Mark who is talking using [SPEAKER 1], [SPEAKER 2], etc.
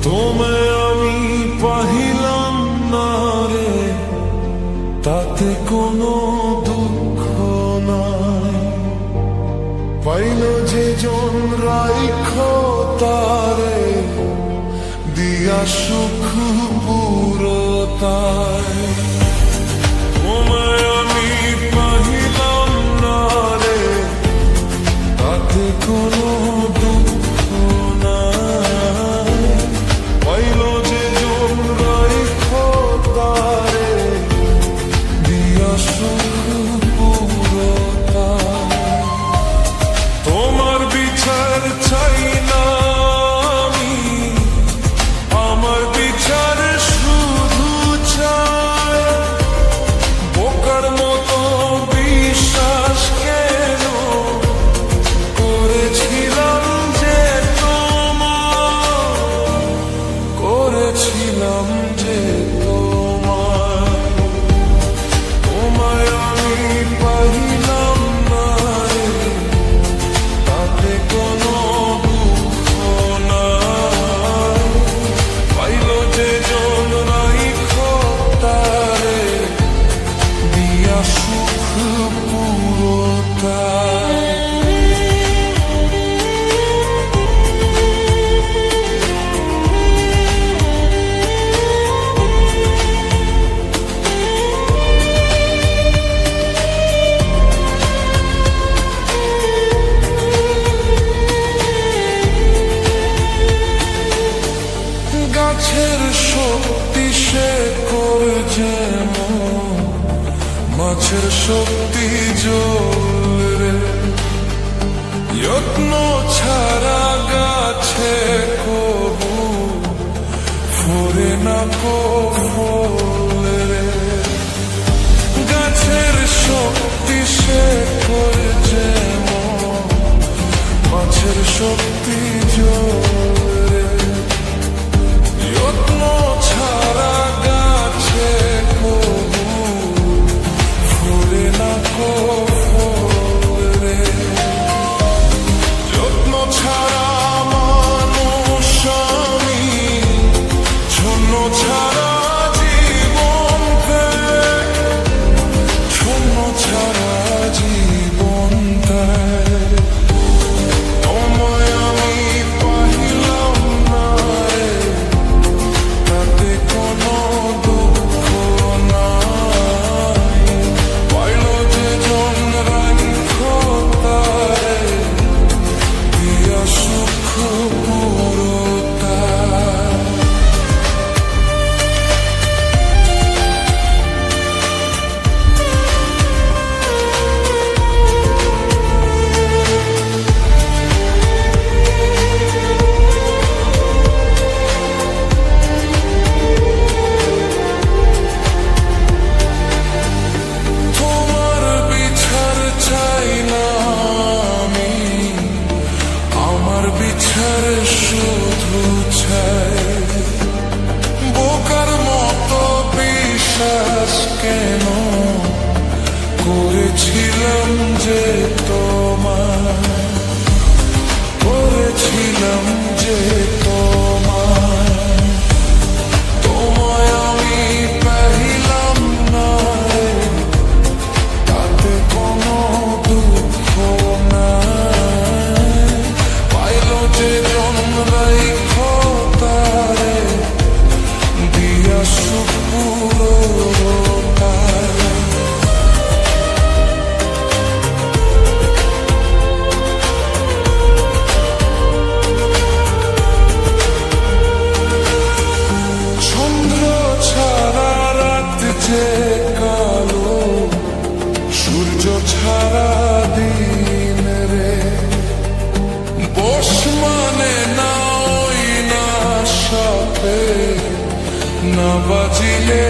[SPEAKER 1] তোমায় আমি পাহিলাম না রে, তাতে কোনো দুঃখ নাই। পাইল যে জন রাইখ তারে, দিয়া সুখ পুরতায়। তোমায় আমি পাহিলাম না রে, তাতে কোনো দুঃখ নাই। পাইল যে জন রাইখ তারে, দিয়া সুখ পুরতায়। তোমার বিচার চাই না আমি, আমার বিচার শুধু চাই। বোকার মতো বিশ্বাস কেন করেছিলাম যে তোমার, করেছিলাম যে তোমার। তোমায় আমি পাইলাম না রে, তাতে কোনো দুঃখ নাই। পাইল যে জন রাইখ তারে, দিয়া সুখ পুরতায়। গাছের শক্তি সে করে যেমন, মাছের শক্তি জল রে। যত্ন ছাড়া গাছে কবু ফোরে না কো ফল রে। গাছের শক্তি সে করে যেমন, মাছের শক্তি জল রে। যত্ন ছাড়া গাছে কবু ফুলে না কো ফল রে। যত্ন ছাড়া মানুষ আমি, শূন্য ছাড়া জীবন দেয়, শূন্য ছাড়া জীবন দেয়। তোমায় আমি পাইলাম না রে, তাতে কোনো দুঃখ নাই। পাইল যে জন রাইখ তারে, দিয়া সুখ পুরতায়। তোমার বিচার চাই না আমি, আমার বিচার শুধু চাই। বোকার মতো বিশ্বাস কেন করেছিলাম যে তোমার, করেছিলাম যে তোমার। তোমায় আমি পাইলাম না রে, তাতে কোনো দুঃখ নাই। পাইল যে জন রাইখ তারে, দিয়া সুখ পুরতায়। চন্দ্র ছাড়া রাত যে কালো, সূর্য ছাড়া দিন রে। বস মানে না ওই না সাপে, না বাজিলে